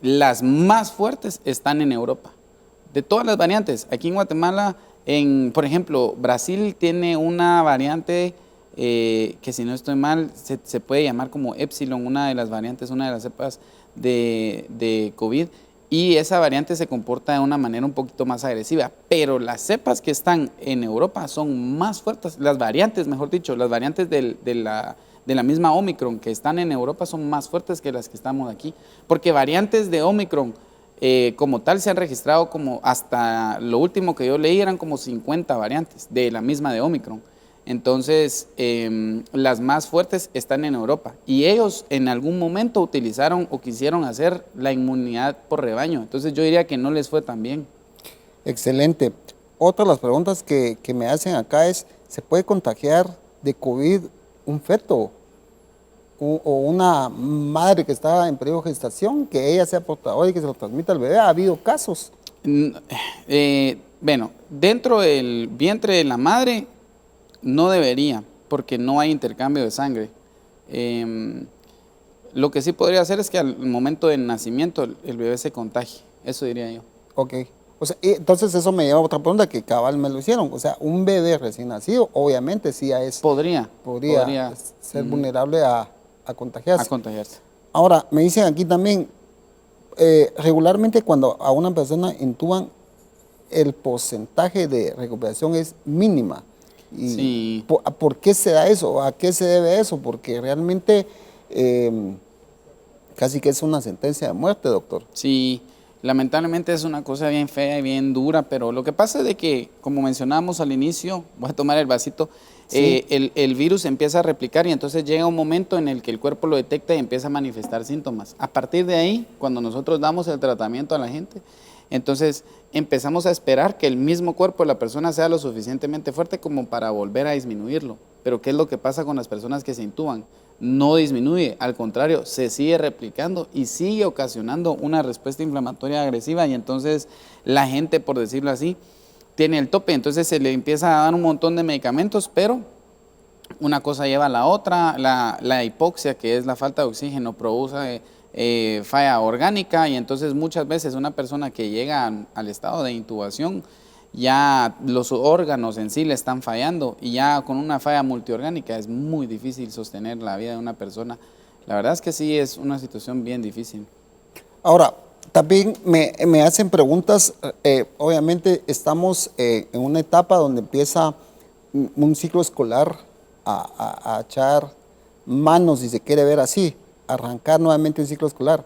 las más fuertes están en Europa. De todas las variantes, aquí en Guatemala, por ejemplo, Brasil tiene una variante que, si no estoy mal, se puede llamar como Epsilon, una de las variantes, una de las cepas de COVID, y esa variante se comporta de una manera un poquito más agresiva, pero las cepas que están en Europa son más fuertes, las variantes, mejor dicho, las variantes de la misma Omicron que están en Europa son más fuertes que las que estamos aquí, porque variantes de Omicron como tal se han registrado como, hasta lo último que yo leí, eran como 50 variantes de la misma de Omicron. Entonces, las más fuertes están en Europa, y ellos en algún momento utilizaron o quisieron hacer la inmunidad por rebaño. Entonces yo diría que no les fue tan bien. Excelente. Otra de las preguntas que me hacen acá es, ¿se puede contagiar de COVID un feto o una madre que está en periodo de gestación, que ella sea portadora y que se lo transmita al bebé? ¿Ha habido casos? Bueno, dentro del vientre de la madre no debería, porque no hay intercambio de sangre. Lo que sí podría hacer es que al momento del nacimiento el bebé se contagie, eso diría yo. Ok. O sea, entonces eso me lleva a otra pregunta que cabal me lo hicieron. O sea, un bebé recién nacido, obviamente sí ya es... Podría ser vulnerable a contagiarse. A contagiarse. Ahora, me dicen aquí también, regularmente cuando a una persona intuban, el porcentaje de recuperación es mínima. Y sí. ¿Por qué se da eso? ¿A qué se debe eso? Porque realmente casi que es una sentencia de muerte, doctor. Sí, lamentablemente es una cosa bien fea y bien dura, pero lo que pasa es de que, como mencionábamos al inicio, voy a tomar el vasito, sí. El virus empieza a replicar, y entonces llega un momento en el que el cuerpo lo detecta y empieza a manifestar síntomas. A partir de ahí, cuando nosotros damos el tratamiento a la gente, entonces empezamos a esperar que el mismo cuerpo de la persona sea lo suficientemente fuerte como para volver a disminuirlo. Pero ¿qué es lo que pasa con las personas que se intuban? No disminuye, al contrario, se sigue replicando y sigue ocasionando una respuesta inflamatoria agresiva, y entonces la gente, por decirlo así, tiene el tope. Entonces se le empieza a dar un montón de medicamentos, pero una cosa lleva a la otra. La hipoxia, que es la falta de oxígeno, produce falla orgánica, y entonces muchas veces una persona que llega al estado de intubación, ya los órganos en sí le están fallando, y ya con una falla multiorgánica es muy difícil sostener la vida de una persona. La verdad es que sí es una situación bien difícil. Ahora, también me hacen preguntas, obviamente estamos en una etapa donde empieza un ciclo escolar a echar manos, si se quiere ver así, arrancar nuevamente un ciclo escolar.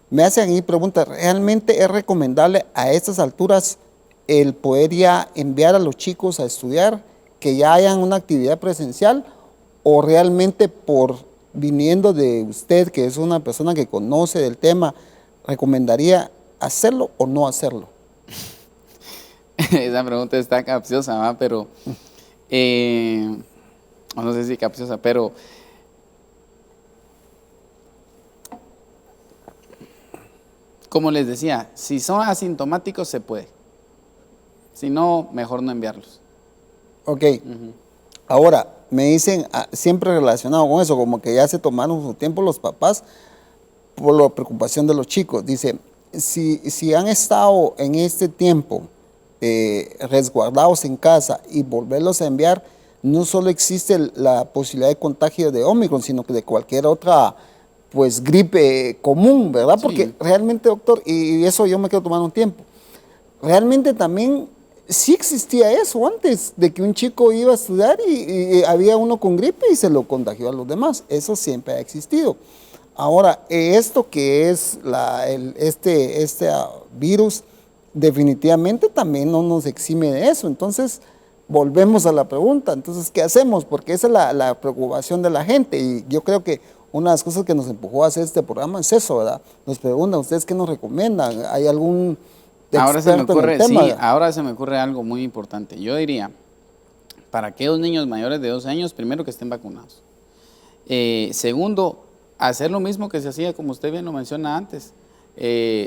Me hacen ahí preguntas, ¿realmente es recomendable a estas alturas el poder ya enviar a los chicos a estudiar, que ya hayan una actividad presencial, o realmente por viniendo de usted, que es una persona que conoce del tema, recomendaría hacerlo o no hacerlo? Esa pregunta está capciosa, ¿va? Pero no sé si capciosa, pero como les decía, si son asintomáticos se puede. Si no, mejor no enviarlos. Ok. Ahora, me dicen, siempre relacionado con eso, como que ya se tomaron su tiempo los papás por la preocupación de los chicos. Dice, si han estado en este tiempo resguardados en casa y volverlos a enviar, no solo existe la posibilidad de contagio de Omicron, sino que de cualquier otra pues gripe común, ¿verdad? Porque Sí. realmente, doctor, y eso yo me quiero tomar un tiempo, realmente también sí existía eso antes, de que un chico iba a estudiar y había uno con gripe y se lo contagió a los demás. Eso siempre ha existido. Ahora, esto que es este virus, definitivamente también no nos exime de eso. Entonces, volvemos a la pregunta. Entonces, ¿qué hacemos? Porque esa es la preocupación de la gente. Y yo creo que una de las cosas que nos empujó a hacer este programa es eso, ¿verdad? Nos preguntan, ¿ustedes qué nos recomiendan? ¿Hay algún Ahora se me experto en ocurre, el tema? sí, ahora se me ocurre algo muy importante. Yo diría, para aquellos niños mayores de 12 años, primero que estén vacunados. Segundo, hacer lo mismo que se hacía, como usted bien lo menciona antes.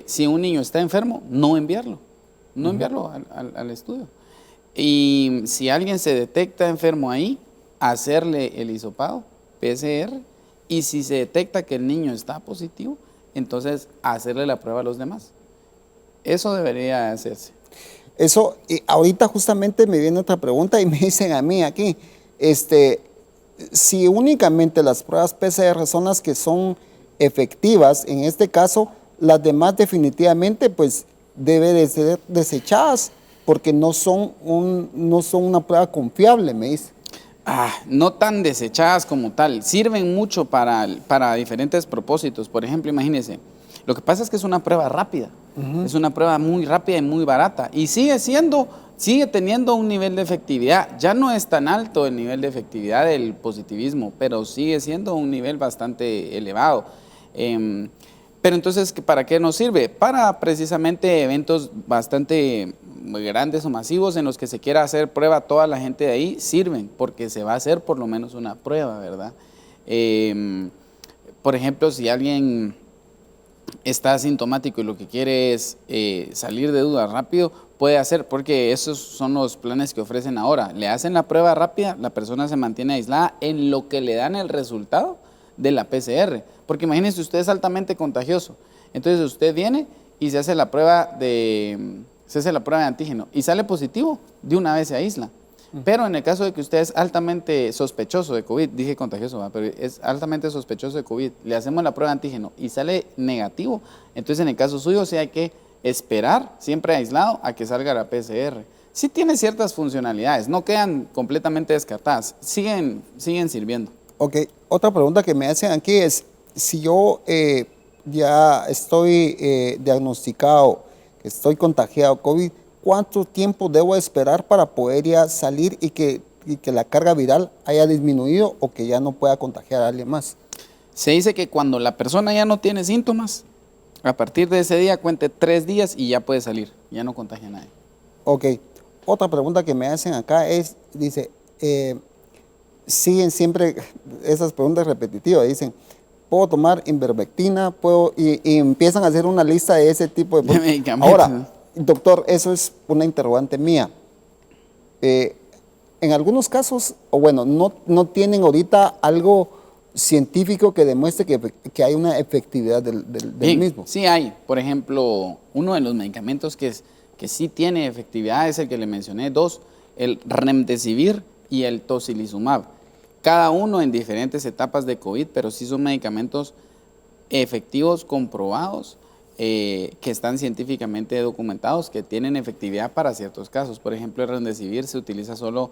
Si un niño está enfermo, no enviarlo, no enviarlo al estudio. Y si alguien se detecta enfermo ahí, hacerle el hisopado, PCR, y si se detecta que el niño está positivo, entonces hacerle la prueba a los demás. Eso debería hacerse. Eso, y ahorita justamente me viene otra pregunta y me dicen a mí aquí, si únicamente las pruebas PCR son las que son efectivas, en este caso, las demás definitivamente pues deben de ser desechadas porque no son una prueba confiable, me dice. No tan desechadas como tal, sirven mucho para diferentes propósitos. Por ejemplo, imagínense, lo que pasa es que es una prueba rápida, es una prueba muy rápida y muy barata, y sigue teniendo un nivel de efectividad. Ya no es tan alto el nivel de efectividad del positivismo, pero sigue siendo un nivel bastante elevado. Pero entonces, ¿para qué nos sirve? Para precisamente eventos bastante grandes o masivos en los que se quiera hacer prueba a toda la gente de ahí, sirven, porque se va a hacer por lo menos una prueba, ¿verdad? Por ejemplo, si alguien está asintomático y lo que quiere es salir de duda rápido, puede hacer, porque esos son los planes que ofrecen ahora. Le hacen la prueba rápida, la persona se mantiene aislada en lo que le dan el resultado de la PCR. Porque imagínense, usted es altamente contagioso. Entonces usted viene y se hace la prueba de antígeno y sale positivo, de una vez se aísla. Pero en el caso de que usted es altamente sospechoso de COVID, dije contagioso, ¿verdad? Pero es altamente sospechoso de COVID, le hacemos la prueba de antígeno y sale negativo, entonces en el caso suyo sí hay que esperar, siempre aislado, a que salga la PCR. Sí tiene ciertas funcionalidades, no quedan completamente descartadas, siguen sirviendo. Ok, otra pregunta que me hacen aquí es, si yo ya estoy diagnosticado, que estoy contagiado COVID, ¿cuánto tiempo debo esperar para poder ya salir y que la carga viral haya disminuido o que ya no pueda contagiar a alguien más? Se dice que cuando la persona ya no tiene síntomas, a partir de ese día cuente 3 días y ya puede salir, ya no contagia a nadie. Ok, otra pregunta que me hacen acá es, dice, siguen siempre esas preguntas repetitivas, dicen, ¿puedo tomar ivermectina? Y empiezan a hacer una lista de ese tipo de medicamentos. Ahora, doctor, eso es una interrogante mía. En algunos casos, o bueno, no tienen ahorita algo científico que demuestre que hay una efectividad del Bien, mismo. sí hay. Por ejemplo, uno de los medicamentos que sí tiene efectividad es el que le mencioné, 2, el remdesivir y el tocilizumab. Cada uno en diferentes etapas de COVID, pero sí son medicamentos efectivos, comprobados, que están científicamente documentados, que tienen efectividad para ciertos casos. Por ejemplo, el remdesivir se utiliza solo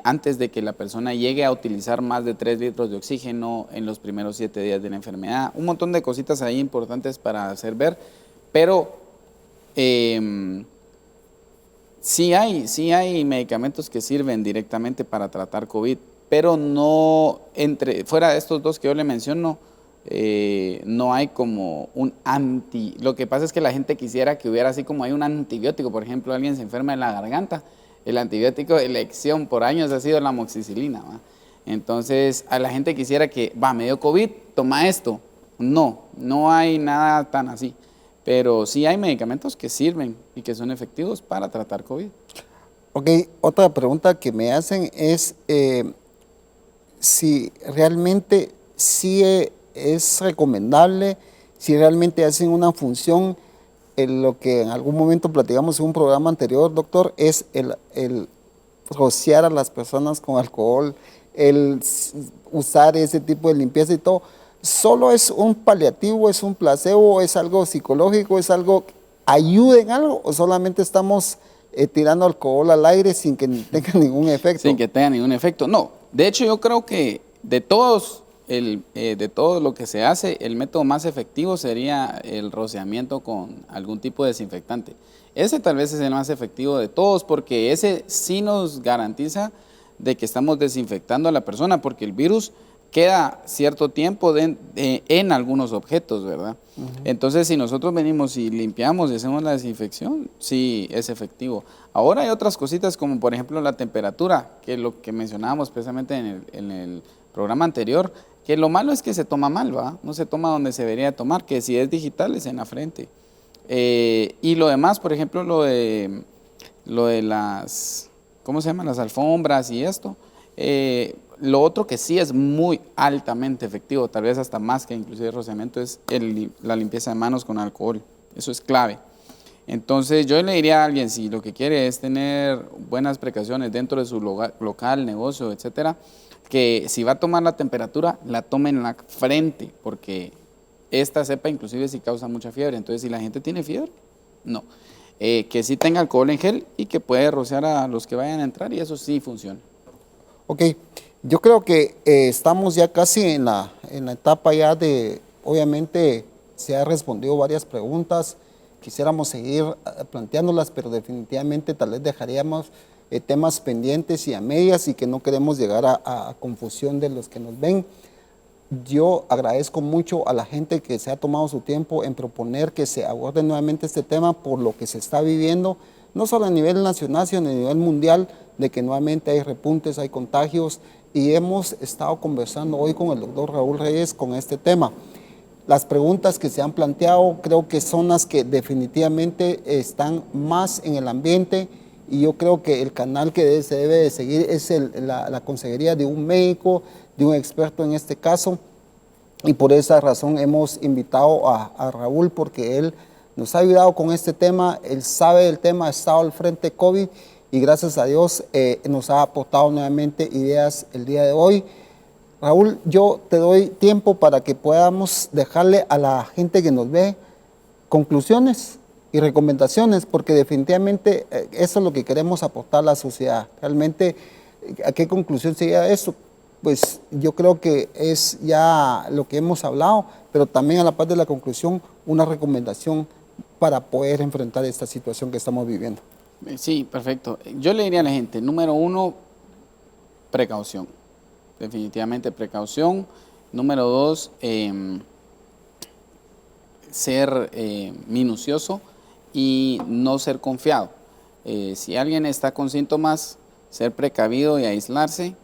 antes de que la persona llegue a utilizar más de 3 litros de oxígeno en los primeros 7 días de la enfermedad. Un montón de cositas ahí importantes para hacer ver, pero sí hay medicamentos que sirven directamente para tratar COVID, pero no fuera de estos 2 que yo le menciono, no hay como un lo que pasa es que la gente quisiera que hubiera así como hay un antibiótico, por ejemplo, alguien se enferma de la garganta, el antibiótico de elección por años ha sido la amoxicilina, ¿va? Entonces a la gente quisiera que, me dio COVID, toma esto. No hay nada tan así, pero sí hay medicamentos que sirven y que son efectivos para tratar COVID. Ok, otra pregunta que me hacen es si realmente sí es recomendable si realmente hacen una función. Lo que en algún momento platicamos en un programa anterior, doctor, es el rociar a las personas con alcohol, el usar ese tipo de limpieza y todo. Solo es un paliativo, es un placebo, es algo psicológico, es algo que ayuda en algo, o solamente estamos tirando alcohol al aire sin que tenga ningún efecto. Sin que tenga ningún efecto. No, de hecho yo creo que de todo lo que se hace, el método más efectivo sería el rociamiento con algún tipo de desinfectante. Ese tal vez es el más efectivo de todos, porque ese sí nos garantiza de que estamos desinfectando a la persona, porque el virus queda cierto tiempo en algunos objetos, ¿verdad? Entonces, si nosotros venimos y limpiamos y hacemos la desinfección, sí es efectivo. Ahora hay otras cositas como por ejemplo la temperatura, que es lo que mencionábamos precisamente en el programa anterior, que lo malo es que se toma mal, ¿va? No se toma donde se debería tomar, que si es digital es en la frente. Y lo demás, por ejemplo, lo de las, ¿cómo se llaman? Las alfombras y esto. Lo otro que sí es muy altamente efectivo, tal vez hasta más que inclusive el rociamiento, es la limpieza de manos con alcohol. Eso es clave. Entonces yo le diría a alguien, si lo que quiere es tener buenas precauciones dentro de su local, negocio, etcétera, que si va a tomar la temperatura, la tome en la frente, porque esta cepa inclusive sí causa mucha fiebre. Entonces, si la gente tiene fiebre, no. Que sí tenga alcohol en gel y que puede rociar a los que vayan a entrar, y eso sí funciona. Ok, yo creo que estamos ya casi en la etapa ya de, obviamente se han respondido varias preguntas, quisiéramos seguir planteándolas, pero definitivamente tal vez dejaríamos temas pendientes y a medias y que no queremos llegar a confusión de los que nos ven. Yo agradezco mucho a la gente que se ha tomado su tiempo en proponer que se aborde nuevamente este tema por lo que se está viviendo, no solo a nivel nacional, sino a nivel mundial, de que nuevamente hay repuntes, hay contagios, y hemos estado conversando hoy con el doctor Raúl Reyes con este tema. Las preguntas que se han planteado creo que son las que definitivamente están más en el ambiente, y yo creo que el canal que se debe de seguir es la consejería de un médico, de un experto en este caso, y por esa razón hemos invitado a Raúl, porque él nos ha ayudado con este tema, él sabe del tema, ha estado al frente de COVID, y gracias a Dios nos ha aportado nuevamente ideas el día de hoy. Raúl, yo te doy tiempo para que podamos dejarle a la gente que nos ve conclusiones y recomendaciones, porque definitivamente eso es lo que queremos aportar a la sociedad. Realmente, ¿a qué conclusión sería eso? Pues yo creo que es ya lo que hemos hablado, pero también a la par de la conclusión, una recomendación para poder enfrentar esta situación que estamos viviendo. Sí, perfecto. Yo le diría a la gente, número 1, precaución. Definitivamente precaución. Número 2, ser minucioso y no ser confiado. Si alguien está con síntomas, ser precavido y aislarse,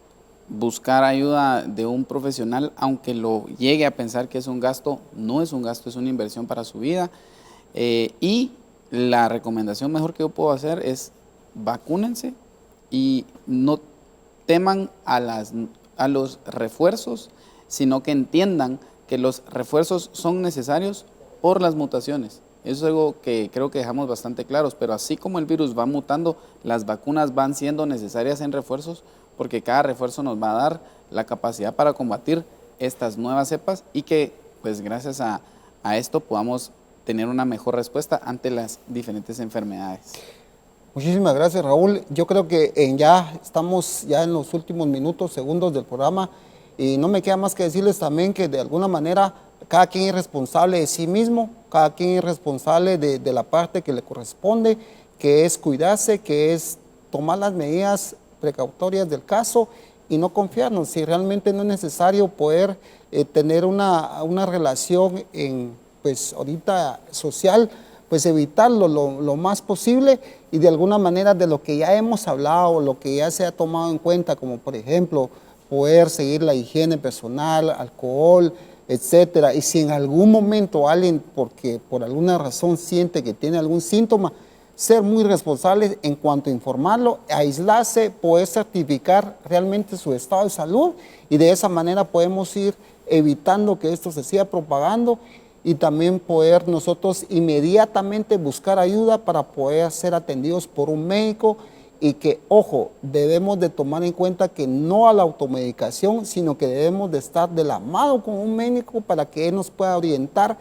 buscar ayuda de un profesional, aunque lo llegue a pensar que es un gasto, no es un gasto, es una inversión para su vida. Y la recomendación mejor que yo puedo hacer es vacúnense y no teman a los refuerzos, sino que entiendan que los refuerzos son necesarios por las mutaciones. Eso es algo que creo que dejamos bastante claros, pero así como el virus va mutando, las vacunas van siendo necesarias en refuerzos, porque cada refuerzo nos va a dar la capacidad para combatir estas nuevas cepas y que, pues gracias a esto podamos tener una mejor respuesta ante las diferentes enfermedades. Muchísimas gracias, Raúl. Yo creo que ya estamos en los últimos minutos, segundos del programa, y no me queda más que decirles también que de alguna manera cada quien es responsable de sí mismo, cada quien es responsable de la parte que le corresponde, que es cuidarse, que es tomar las medidas precautorias del caso y no confiarnos. Si realmente no es necesario poder tener una relación pues ahorita social, pues evitarlo lo más posible, y de alguna manera de lo que ya hemos hablado, lo que ya se ha tomado en cuenta, como por ejemplo poder seguir la higiene personal, alcohol, etcétera. Y si en algún momento alguien, porque por alguna razón siente que tiene algún síntoma, ser muy responsables en cuanto a informarlo, aislarse, poder certificar realmente su estado de salud, y de esa manera podemos ir evitando que esto se siga propagando y también poder nosotros inmediatamente buscar ayuda para poder ser atendidos por un médico y que, ojo, debemos de tomar en cuenta que no a la automedicación, sino que debemos de estar de la mano con un médico para que él nos pueda orientar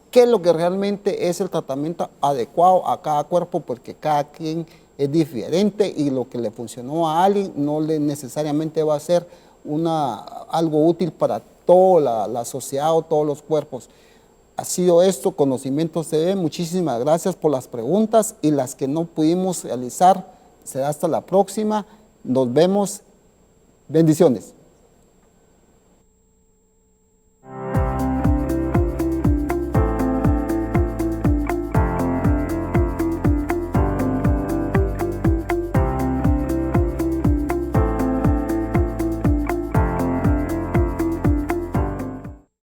qué es lo que realmente es el tratamiento adecuado a cada cuerpo, porque cada quien es diferente y lo que le funcionó a alguien no le necesariamente va a ser algo útil para toda la sociedad o todos los cuerpos. Ha sido esto, Conocimientos TV. Muchísimas gracias por las preguntas y las que no pudimos realizar. Será hasta la próxima. Nos vemos. Bendiciones.